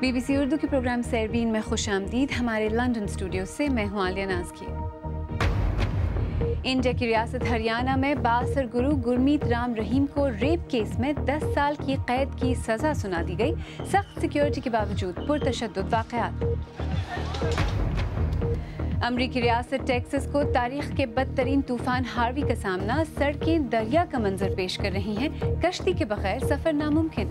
BBC Urdu के programme सैरबीन में खुशामदीद। हमारे लंदन स्टूडियो से मैं हूं आलिया नाज़की। इंडिया की रियासत हरियाणा में बाअसर गुरु गुरमीत राम रहीम को रेप केस में 10 साल की कैद की सज़ा सुना दी गई। सख्त सिक्योरिटी के बावजूद पुरतशद्दुद वाक़यात। अमरीकी रियासत टेक्सास को तारीख के बदतरीन तूफान हार्वी का सामना। सड़कें दरिया का मंजर पेश कर रही हैं। कश्ती के बगैर सफ़र नामुमकिन।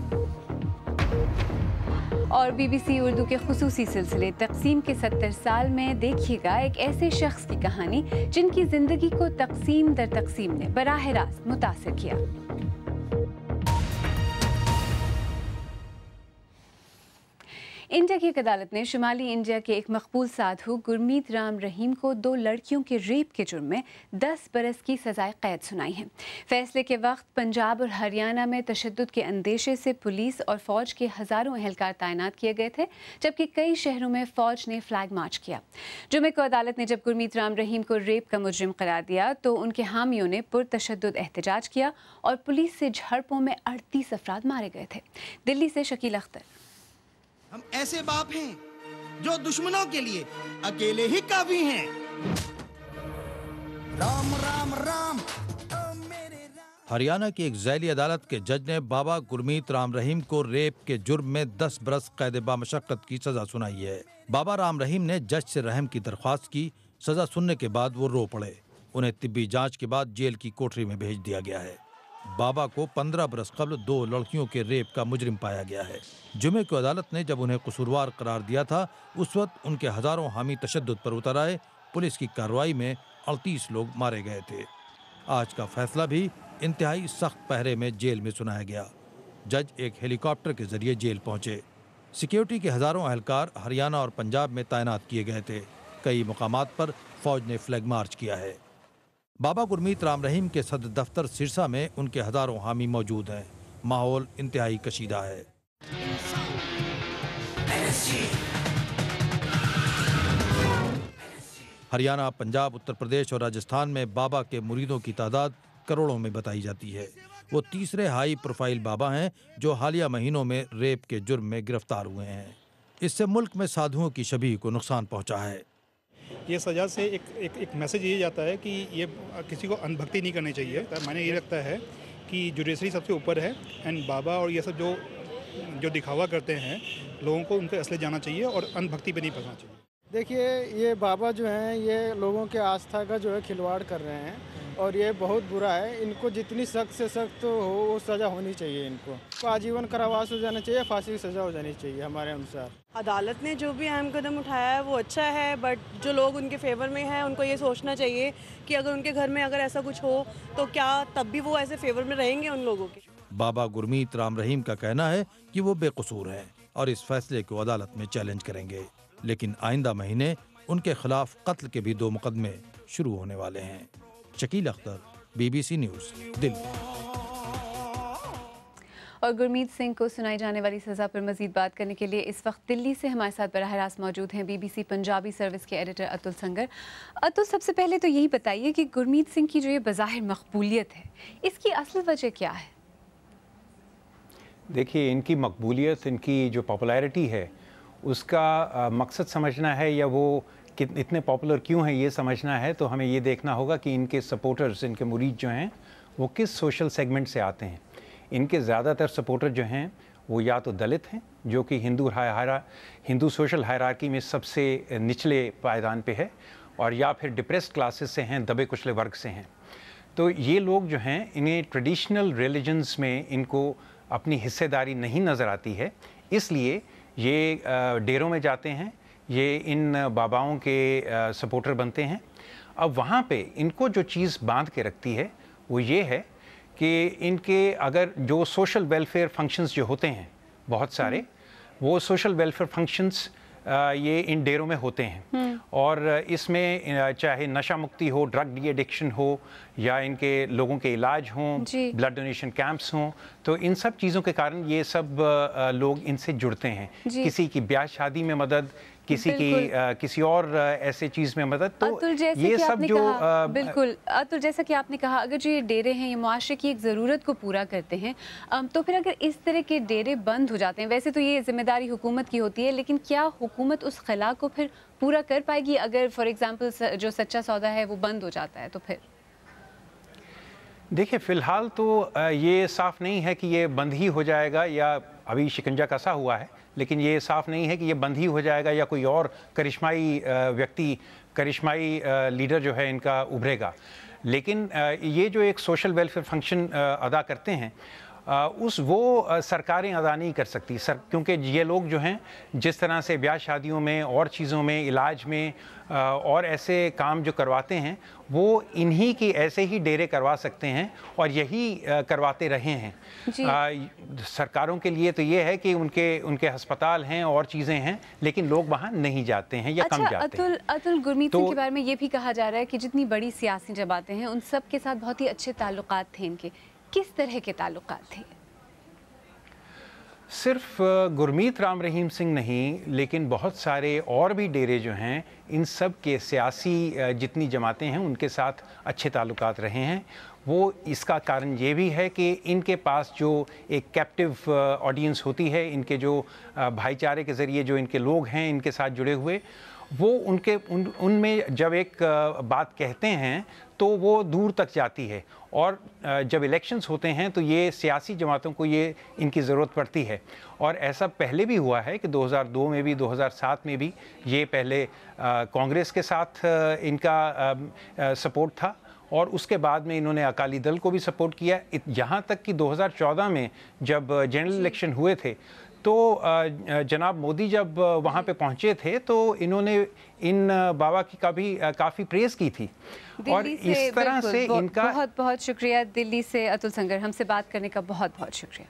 और BBC उर्दू के खुसूसी सिलसिले तक़सीम के 70 साल में देखिएगा एक ऐसे शख्स की कहानी जिनकी ज़िंदगी को तक़सीम दर तक़सीम ने बराह रास्त मुतासिर किया। इंडिया की एक अदालत ने शुमाली इंडिया के एक मकबूल साधु गुरमीत राम रहीम को 2 लड़कियों के रेप के जुर्म में 10 बरस की सजाए कैद सुनाई है। फैसले के वक्त पंजाब और हरियाणा में तशद्दुद के अंदेशे से पुलिस और फौज के हज़ारों एहलकार तैनात किए गए थे, जबकि कई शहरों में फौज ने फ्लैग मार्च किया। जुमे को अदालत ने जब गुरमीत राम रहीम को रेप का मुजरिम करार दिया तो उनके हामियों ने पुरतशद्दुद एहतजाज किया और पुलिस से झड़पों में 38 अफराद मारे गए थे। दिल्ली से शकील अख्तर। हम ऐसे बाप हैं जो दुश्मनों के लिए अकेले ही काफी हैं। राम राम राम मेरे राम। हरियाणा की एक झैली अदालत के जज ने बाबा गुरमीत राम रहीम को रेप के जुर्म में 10 बरस कैद बामशक्कत की सजा सुनाई है। बाबा राम रहीम ने जज से रहम की दरख्वास्त की। सजा सुनने के बाद वो रो पड़े। उन्हें तिब्बी जांच के बाद जेल की कोठरी में भेज दिया गया है। बाबा को 15 बरस कबल 2 लड़कियों के रेप का मुजरिम पाया गया है। जुमे को अदालत ने जब उन्हें कसूरवार करार दिया था, उस वक्त उनके हजारों हामी तशद्दुद पर उतर आए। पुलिस की कार्रवाई में 38 लोग मारे गए थे। आज का फैसला भी इंतहाई सख्त पहरे में जेल में सुनाया गया। जज एक हेलीकॉप्टर के जरिए जेल पहुंचे। सिक्योरिटी के हजारों एहलकार हरियाणा और पंजाब में तैनात किए गए थे। कई मुकामात पर फौज ने फ्लैग मार्च किया है। बाबा गुरमीत राम रहीम के सदर दफ्तर सिरसा में उनके हजारों हामी मौजूद हैं। माहौल इंतहाई कशीदा है। हरियाणा, पंजाब, उत्तर प्रदेश और राजस्थान में बाबा के मुरीदों की तादाद करोड़ों में बताई जाती है। वो तीसरे हाई प्रोफाइल बाबा हैं जो हालिया महीनों में रेप के जुर्म में गिरफ्तार हुए हैं। इससे मुल्क में साधुओं की शबीह को नुकसान पहुंचा है। ये सज़ा से एक मैसेज ये जाता है कि ये किसी को अंधभक्ति नहीं करनी चाहिए। मैंने ये लगता है कि जुडिशरी सबसे ऊपर है एंड बाबा और ये सब जो दिखावा करते हैं लोगों को उनके असली जाना चाहिए और अंधभक्ति पे नहीं फंसना चाहिए। देखिए, ये बाबा जो हैं ये लोगों के आस्था का जो है खिलवाड़ कर रहे हैं और ये बहुत बुरा है। इनको जितनी सख्त से सख्त हो वो सज़ा होनी चाहिए। इनको आजीवन कारावास हो जाना चाहिए, फांसी की सज़ा हो जानी चाहिए हमारे अनुसार। अदालत ने जो भी अहम कदम उठाया है वो अच्छा है, बट जो लोग उनके फेवर में हैं उनको ये सोचना चाहिए कि अगर उनके घर में अगर ऐसा कुछ हो तो क्या तब भी वो ऐसे फेवर में रहेंगे उन लोगों के। बाबा गुरमीत राम रहीम का कहना है कि वो बेकसूर हैं और इस फैसले को अदालत में चैलेंज करेंगे, लेकिन आइंदा महीने उनके खिलाफ कत्ल के भी 2 मुकदमे शुरू होने वाले हैं। Shakeel Akhtar, BBC news, Delhi. और गुरमीत सिंह को सुनाई जाने वाली सज़ा पर मज़ीद बात करने के लिए इस वक्त दिल्ली से हमारे साथ बराह रास्त मौजूद हैं BBC पंजाबी सर्विस के एडिटर अतुल संगर। अतुल, सबसे पहले तो यही बताइए कि गुरमीत सिंह की जो ये बज़ाहिर मकबूलियत है, इसकी असल वजह क्या है? देखिए, इनकी मकबूलियत, इनकी जो पॉपुलैरिटी है उसका मकसद समझना है या वो इतने पॉपुलर क्यों हैं ये समझना है, तो हमें ये देखना होगा कि इनके सपोर्टर्स, इनके मुरीद जो हैं वो किस सोशल सेगमेंट से आते हैं। इनके ज़्यादातर सपोर्टर जो हैं वो या तो दलित हैं जो कि हिंदू सोशल हायरार्की में सबसे निचले पायदान पे है, और या फिर डिप्रेस्ड क्लासेस से हैं, दबे कुचले वर्ग से हैं। तो ये लोग जो हैं इन्हें ट्रेडिशनल रिलीजन्स में इनको अपनी हिस्सेदारी नहीं नज़र आती है, इसलिए ये डेरों में जाते हैं, ये इन बाबाओं के सपोर्टर बनते हैं। अब वहाँ पे इनको जो चीज़ बांध के रखती है वो ये है कि इनके अगर जो सोशल वेलफेयर फंक्शंस जो होते हैं बहुत सारे, वो सोशल वेलफेयर फंक्शंस ये इन डेरों में होते हैं, और इसमें चाहे नशा मुक्ति हो, ड्रग डी एडिक्शन हो, या इनके लोगों के इलाज हों, ब्लड डोनेशन कैंप्स हों, तो इन सब चीज़ों के कारण ये सब लोग इनसे जुड़ते हैं। किसी की ब्याह शादी में मदद, किसी और ऐसे चीज़ में मदद, तो ये सब जो बिल्कुल अतुल, जैसा कि आपने कहा, अगर जो ये डेरे हैं ये मुआशरे की एक ज़रूरत को पूरा करते हैं, तो फिर अगर इस तरह के डेरे बंद हो जाते हैं, वैसे तो ये जिम्मेदारी हुकूमत की होती है, लेकिन क्या हुकूमत उस खला को फिर पूरा कर पाएगी अगर फॉर एग्जांपल जो सच्चा सौदा है वो बंद हो जाता है? तो फिर देखिए, फ़िलहाल तो ये साफ़ नहीं है कि ये बंद ही हो जाएगा या अभी शिकंजा कसा हुआ है, लेकिन ये साफ़ नहीं है कि ये बंद ही हो जाएगा या कोई और करिश्माई व्यक्ति, करिश्माई लीडर जो है इनका उभरेगा। लेकिन ये जो एक सोशल वेलफेयर फंक्शन अदा करते हैं, वो सरकारें अदा नहीं कर सकती क्योंकि ये लोग जो हैं जिस तरह से ब्याह शादियों में और चीज़ों में, इलाज में और ऐसे काम जो करवाते हैं, वो इन्हीं की ऐसे ही डेरे करवा सकते हैं और यही करवाते रहे हैं। सरकारों के लिए तो ये है कि उनके अस्पताल हैं और चीज़ें हैं, लेकिन लोग वहाँ नहीं जाते हैं या कम जाते हैं। अतुल, गुरमीत सिंह के बारे में ये भी कहा जा रहा है कि जितनी बड़ी सियासी जमातें हैं उन सब के साथ बहुत ही अच्छे ताल्लुकात थे इनके। किस तरह के ताल्लुकात थे? सिर्फ गुरमीत राम रहीम सिंह नहीं, लेकिन बहुत सारे और भी डेरे जो हैं, इन सब के सियासी जितनी जमातें हैं उनके साथ अच्छे ताल्लुकात रहे हैं। वो इसका कारण ये भी है कि इनके पास जो एक कैप्टिव ऑडियंस होती है, इनके जो भाईचारे के ज़रिए जो इनके लोग हैं इनके साथ जुड़े हुए, वो उनमें जब एक बात कहते हैं तो वो दूर तक जाती है। और जब इलेक्शंस होते हैं तो ये सियासी जमातों को ये इनकी ज़रूरत पड़ती है। और ऐसा पहले भी हुआ है कि 2002 में भी, 2007 में भी ये पहले कांग्रेस के साथ इनका सपोर्ट था और उसके बाद में इन्होंने अकाली दल को भी सपोर्ट किया। यहाँ तक कि 2014 में जब जनरल इलेक्शन हुए थे तो जनाब मोदी जब वहाँ पे पहुँचे थे तो इन्होंने इन बाबा की काफ़ी प्रेज़ की थी। और इस तरह से इनका बहुत बहुत शुक्रिया। दिल्ली से अतुल संगर, हमसे बात करने का बहुत बहुत शुक्रिया।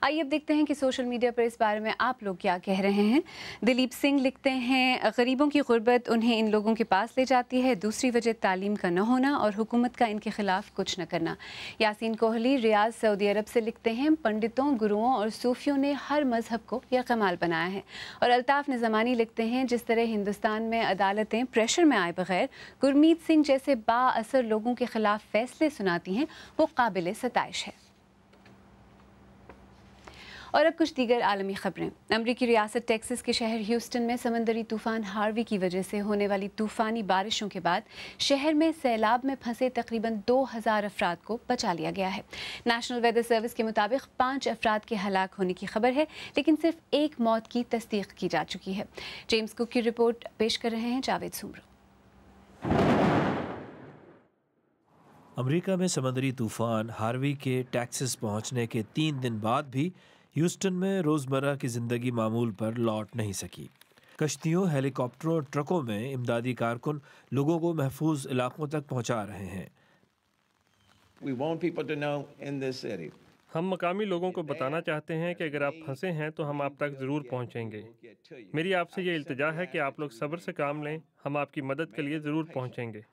आइए अब देखते हैं कि सोशल मीडिया पर इस बारे में आप लोग क्या कह रहे हैं। दिलीप सिंह लिखते हैं, गरीबों की गुर्बत उन्हें इन लोगों के पास ले जाती है, दूसरी वजह तालीम का न होना और हुकूमत का इनके खिलाफ कुछ न करना। यासीन कोहली रियाज सऊदी अरब से लिखते हैं, पंडितों, गुरुओं और सूफियों ने हर मजहब को यकमाल बनाया है। और अल्ताफ़ निज़ामानी लिखते हैं, जिस तरह हिंदुस्तान में अदालतें प्रेशर में आए बगैर गुरमीत सिंह जैसे बाअसर लोगों के खिलाफ फैसले सुनाती हैं, वो काबिल सताइश है। और अब कुछ दीगर आलमी खबरें। अमरीकी रियासत टेक्सास के शहर ह्यूस्टन में समंदरी तूफ़ान हार्वी की वजह से होने वाली तूफ़ानी बारिशों के बाद शहर में सैलाब में फंसे तकरीबन 2000 अफराद को बचा लिया गया है। नेशनल वेदर सर्विस के मुताबिक 5 अफराद के हलाक होने की खबर है, लेकिन सिर्फ एक मौत की तस्दीक की जा चुकी है। जेम्स कुक की रिपोर्ट पेश कर रहे हैं जावेद सुमरो। अमेरिका में समंदरी तूफ़ान हार्वी के टेक्सास पहुंचने के 3 दिन बाद भी ह्यूस्टन में रोज़मर्रा की ज़िंदगी मामूल पर लौट नहीं सकी। कश्तियों, हेलीकॉप्टरों और ट्रकों में इमदादी कारकुन लोगों को महफूज इलाकों तक पहुंचा रहे हैं। हम मकामी लोगों को बताना चाहते हैं कि अगर आप फंसे हैं तो हम आप तक ज़रूर पहुंचेंगे। मेरी आपसे ये इल्तिजा है कि आप लोग सब्र से काम लें, हम आपकी मदद के लिए ज़रूर पहुंचेंगे।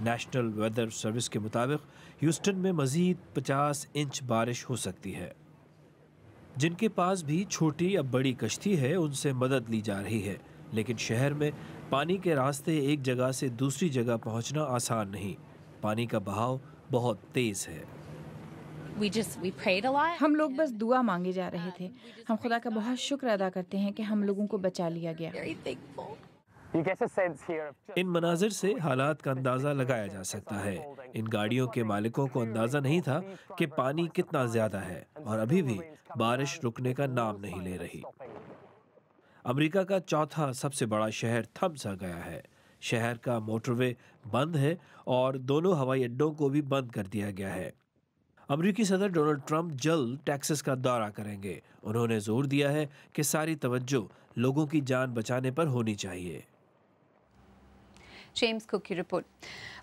नेशनल वेदर सर्विस के मुताबिक ह्यूस्टन में मज़ीद 50 इंच बारिश हो सकती है। जिनके पास भी छोटी या बड़ी कश्ती है उनसे मदद ली जा रही है, लेकिन शहर में पानी के रास्ते एक जगह से दूसरी जगह पहुंचना आसान नहीं। पानी का बहाव बहुत तेज़ है। हम लोग बस दुआ मांगे जा रहे थे। हम खुदा का बहुत शुक्र अदा करते हैं कि हम लोगों को बचा लिया गया। इन मनाजिर से हालात का अंदाज़ा लगाया जा सकता है। इन गाड़ियों के मालिकों को अंदाज़ा नहीं था कि पानी कितना ज़्यादा है और अभी भी बारिश रुकने का नाम नहीं ले रही। अमेरिका का चौथा सबसे बड़ा शहर थम सा गया है। शहर का मोटरवे बंद है और दोनों हवाई अड्डों को भी बंद कर दिया गया है। अमेरिकी सदर डोनाल्ड ट्रंप जल्द टेक्सास का दौरा करेंगे। उन्होंने जोर दिया है कि सारी तवज्जो लोगों की जान बचाने पर होनी चाहिए। जेम्स कुक की रिपोर्ट।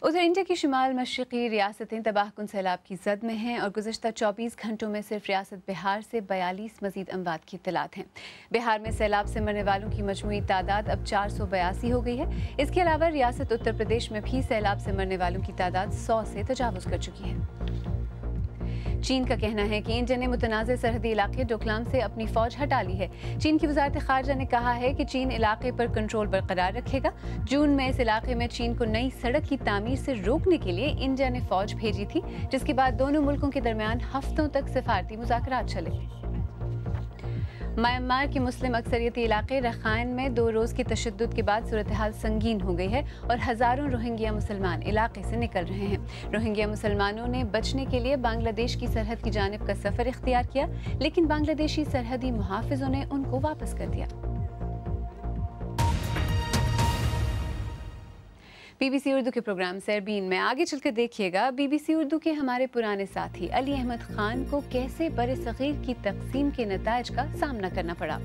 उधर इंडिया की शुमाल मशरक़ी रियासतें तबाहकुन सैलाब की जद में हैं और गुज़श्ता 24 घंटों में सिर्फ रियासत बिहार से 42 मज़ीद अमवात की इत्तलात हैं। बिहार में सैलाब से मरने वालों की मजमूई तादाद अब 482 हो गई है। इसके अलावा रियासत उत्तर प्रदेश में भी सैलाब से मरने वालों की तादाद 100 से तजावुज़ कर चुकी है। चीन का कहना है कि इंडिया ने मुतनाज़ सरहदी इलाके डोकलाम से अपनी फौज हटा ली है। चीन की वजारत खारजा ने कहा है कि चीन इलाके पर कंट्रोल बरकरार रखेगा। जून में इस इलाके में चीन को नई सड़क की तामीर से रोकने के लिए इंडिया ने फौज भेजी थी, जिसके बाद दोनों मुल्कों के दरमियान हफ्तों तक सिफारती मुज़ाकरात चले। म्यांमार के मुस्लिम अक्सरियती इलाके रखाइन में 2 रोज़ की तशद्दुद के बाद सूरत हाल संगीन हो गई है और हज़ारों रोहिंग्या मुसलमान इलाके से निकल रहे हैं। रोहिंग्या मुसलमानों ने बचने के लिए बांग्लादेश की सरहद की जानिब का सफ़र इख्तियार किया, लेकिन बांग्लादेशी सरहदी मुहाफ़िज़ों ने उनको वापस कर दिया। BBC उर्दू के प्रोग्राम सरबीन में आगे चलकर देखिएगा BBC उर्दू के हमारे पुराने साथी अली अहमद खान को कैसे बरे-सग़ीर की तक़सीम के नताइज का सामना करना पड़ा,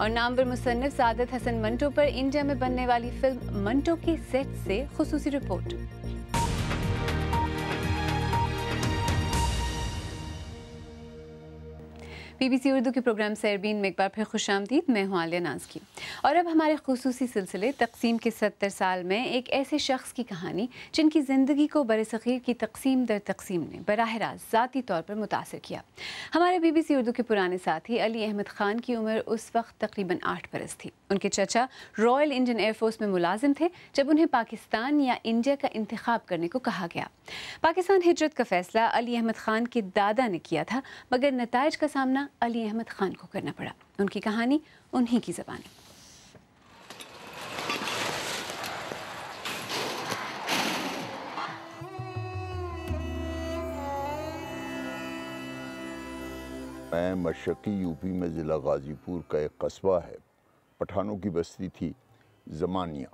और नामवर मुसन्निफ सादत हसन मंटो पर इंडिया में बनने वाली फिल्म मंटो के सेट से खुसूसी रिपोर्ट। BBC उर्दू के प्रोग्राम सरबीन में एक बार फिर खुशामदीद। मैं हूँ आलिया नाज की, और अब हमारे खुसूसी सिलसिले तक़सीम के 70 साल में एक ऐसे शख्स की कहानी जिनकी ज़िंदगी को बरसग़ीर की तक़सीम दर तक़सीम ने बराह रास्त ज़ाती तौर पर मुतासिर किया। हमारे BBC उर्दू के पुराने साथी अली अहमद खान की उम्र उस वक्त तकरीबन 8 बरस थी। उनके चचा रॉयल इंडियन एयरफोर्स में मुलाजिम थे जब उन्हें पाकिस्तान या इंडिया का इंतखाब करने को कहा गया। पाकिस्तान हिजरत का फ़ैसला अली अहमद खान के दादा ने किया था, मगर नताइज का सामना अली अहमद खान को करना पड़ा। उनकी कहानी उन्हीं की ज़बानी। मैं मशरक़ी यूपी में ज़िला गाज़ीपुर का एक कस्बा है, पठानों की बस्ती थी ज़मानिया,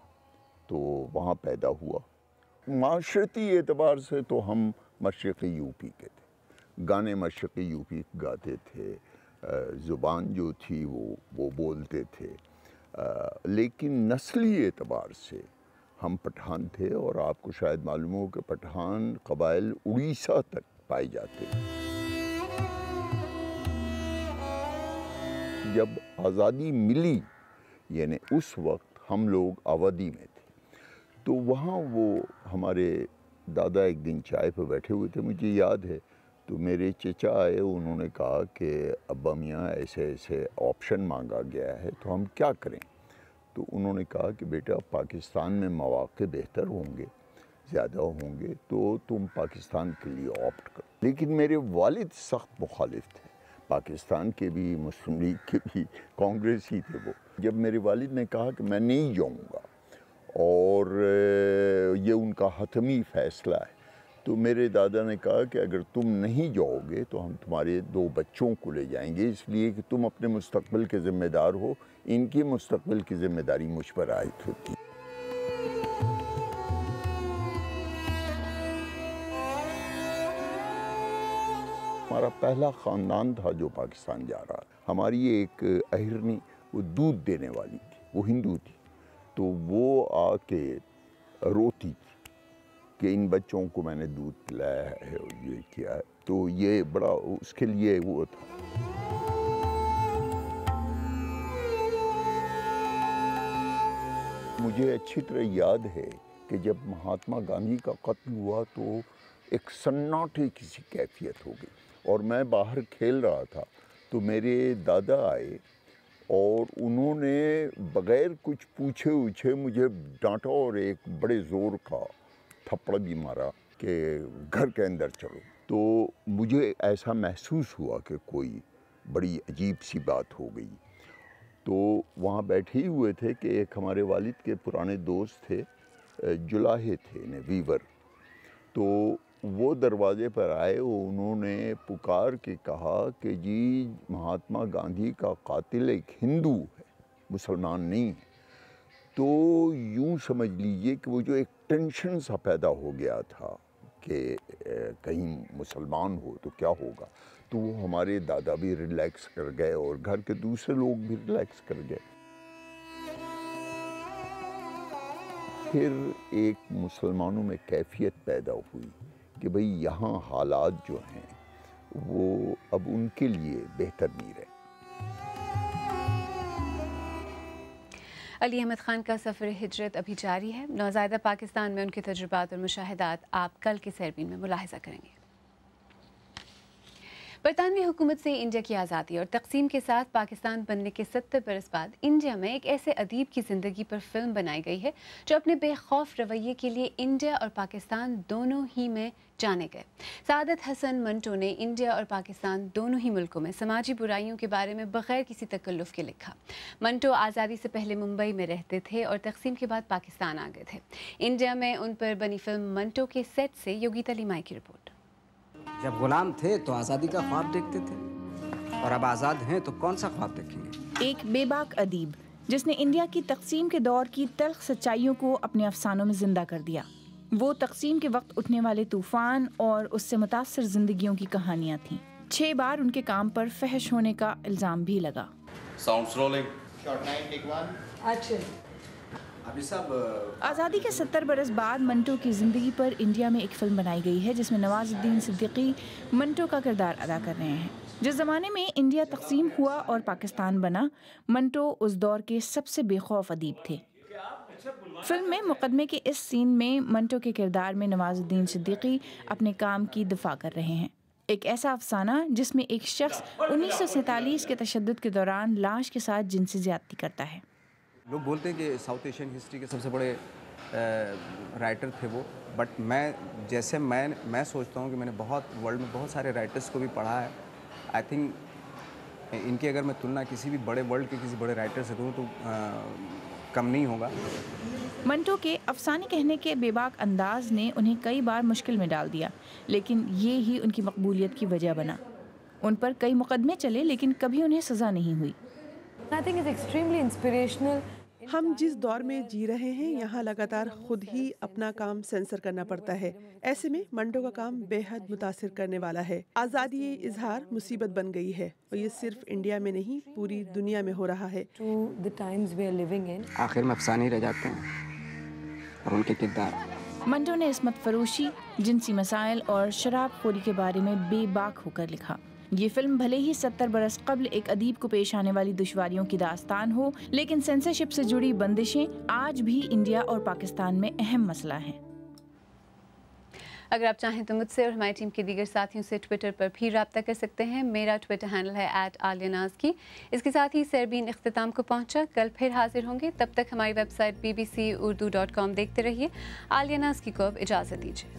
तो वहाँ पैदा हुआ। माशरती एतबार से तो हम मशरक़ी यूपी के थे, गाने मशरक़ी यूपी गाते थे, ज़ुबान जो थी वो बोलते थे, लेकिन नस्ली एतबार से हम पठान थे। और आपको शायद मालूम हो कि पठान क़बाइल उड़ीसा तक पाए जाते हैं। जब आज़ादी मिली, यानी उस वक्त हम लोग आबादी में थे, तो वहाँ वो हमारे दादा एक दिन चाय पर बैठे हुए थे, मुझे याद है। तो मेरे चचा आए, उन्होंने कहा कि अब्बा मियाँ ऐसे ऐसे ऑप्शन मांगा गया है, तो हम क्या करें। तो उन्होंने कहा कि बेटा पाकिस्तान में मौक़े बेहतर होंगे, ज़्यादा होंगे, तो तुम पाकिस्तान के लिए ऑप्ट करो। लेकिन मेरे वालिद सख्त मुखालिफ थे, पाकिस्तान के भी, मुस्लिम लीग के भी, कांग्रेसी थे वो। जब मेरे वालिद ने कहा कि मैं नहीं जाऊंगा और ये उनका हतमी फ़ैसला है, तो मेरे दादा ने कहा कि अगर तुम नहीं जाओगे तो हम तुम्हारे 2 बच्चों को ले जाएंगे, इसलिए कि तुम अपने मुस्तक़बिल के ज़िम्मेदार हो, इनकी मुस्तक़बिल की ज़िम्मेदारी मुझ पर आयद होती। हमारा पहला ख़ानदान था जो पाकिस्तान जा रहा। हमारी एक अहिरनी वो दूध देने वाली थी, वो हिंदू थी, तो वो आके रोती थी कि इन बच्चों को मैंने दूध पिलाया है और ये किया है। तो ये बड़ा उसके लिए वो था। मुझे अच्छी तरह याद है कि जब महात्मा गांधी का कत्ल हुआ तो एक सन्नाटे की सी कैफियत हो गई, और मैं बाहर खेल रहा था, तो मेरे दादा आए और उन्होंने बग़ैर कुछ पूछे उछे मुझे डांटा और एक बड़े ज़ोर का थप्पड़ भी मारा कि घर के अंदर चलो। तो मुझे ऐसा महसूस हुआ कि कोई बड़ी अजीब सी बात हो गई। तो वहाँ बैठे ही हुए थे कि एक हमारे वालिद के पुराने दोस्त थे, जुलाहे थे ने वीवर, तो वो दरवाज़े पर आए। उन्होंने पुकार के कहा कि जी महात्मा गांधी का कातिल एक हिंदू है, मुसलमान नहीं है। तो यूँ समझ लीजिए कि वो जो एक टेंशन सा पैदा हो गया था कि कहीं मुसलमान हो तो क्या होगा, तो वो हमारे दादा भी रिलैक्स कर गए और घर के दूसरे लोग भी रिलैक्स कर गए। फिर एक मुसलमानों में कैफियत पैदा हुई कि भाई यहाँ हालात जो हैं वो अब उनके लिए बेहतर नहीं रहे। अली अहमद खान का सफ़र हिजरत अभी जारी है। नौज़ायदा पाकिस्तान में उनके तजुर्बात और मुशाहिदात आप कल के सरबीन में मुलाहिज़ा करेंगे। बरतानवी हुकूमत से इंडिया की आज़ादी और तकसीम के साथ पाकिस्तान बनने के 70 बरस बाद इंडिया में एक ऐसे अदीब की ज़िंदगी पर फिल्म बनाई गई है जो अपने बेखौफ रवैये के लिए इंडिया और पाकिस्तान दोनों ही में जाने गए। सादत हसन मंटो ने इंडिया और पाकिस्तान दोनों ही मुल्कों में समाजी बुराइयों के बारे में बगैर किसी तकल्लुफ़ के लिखा। मंटो आज़ादी से पहले मुंबई में रहते थे और तकसीम के बाद पाकिस्तान आ गए थे। इंडिया में उन पर बनी फिल्म मंटो के सेट से योगिता लिमाई की रिपोर्ट। जब गुलाम थे तो आज़ादी का ख्वाब देखते थे और अब आज़ाद हैं तो कौन सा ख्वाब देखेंगे। एक बेबाक अदीब जिसने इंडिया की तकसीम के दौर की तल्ख सच्चाइयों को अपने अफसानों में जिंदा कर दिया। वो तकसीम के वक्त उठने वाले तूफान और उससे मुतासर जिंदगियों की कहानियाँ थीं। 6 बार उनके काम पर फहश होने का इल्ज़ाम भी लगा। Sounds rolling, shot 9 take 1 action. अभी सब आज़ादी के 70 बरस बाद मंटो की ज़िंदगी पर इंडिया में एक फ़िल्म बनाई गई है जिसमें नवाजुद्दीन सिद्दीकी मंटो का किरदार अदा कर रहे हैं। जिस ज़माने में इंडिया तकसीम हुआ और पाकिस्तान बना, मंटो उस दौर के सबसे बेखौफ अदीब थे। फिल्म में मुकदमे के इस सीन में मंटो के किरदार में नवाजुद्दीन सिद्दीकी अपने काम की दिफा कर रहे हैं। एक ऐसा अफसाना जिसमें एक शख्स 1947 के तशद्दुद के दौरान लाश के साथ जिनसी ज़्यादती करता है। लोग बोलते हैं कि साउथ एशियन हिस्ट्री के सबसे बड़े राइटर थे वो, बट मैं सोचता हूँ कि मैंने वर्ल्ड में बहुत सारे राइटर्स को भी पढ़ा है। आई थिंक इनकी अगर मैं तुलना किसी भी बड़े वर्ल्ड के किसी बड़े राइटर से करूँ तो कम नहीं होगा। मंटो के अफसाने कहने के बेबाक अंदाज ने उन्हें कई बार मुश्किल में डाल दिया, लेकिन ये ही उनकी मकबूलियत की वजह बना। उन पर कई मुकदमे चले लेकिन कभी उन्हें सज़ा नहीं हुई। I think it's extremely inspirational. हम जिस दौर में जी रहे हैं यहाँ लगातार खुद ही अपना काम सेंसर करना पड़ता है। ऐसे में मंटो का काम बेहद मुतासिर करने वाला है। आज़ादी इजहार मुसीबत बन गई है और ये सिर्फ इंडिया में नहीं पूरी दुनिया में हो रहा है। आखिर में अफसाने रह जाते हैं और उनके किरदार। मंटो ने इस्मत फरोशी, जिनसी मसाइल और शराबखोरी के बारे में बेबाक होकर लिखा। ये फिल्म भले ही 70 बरस कब्ल एक अदीब को पेश आने वाली दुश्वारियों की दास्तान हो, लेकिन सेंसरशिप से जुड़ी बंदिशें आज भी इंडिया और पाकिस्तान में अहम मसला हैं। अगर आप चाहें तो मुझसे और हमारी टीम के दीगर साथियों से ट्विटर पर भी रब्ता कर सकते हैं। मेरा ट्विटर हैंडल है @आलियानाज़की। इसके साथ ही सरबीन इख्तिताम को पहुंचा। कल फिर हाजिर होंगे, तब तक हमारी वेबसाइट bbcurdu.com देखते रहिए। आलियानाज़की को अब इजाज़त दीजिए।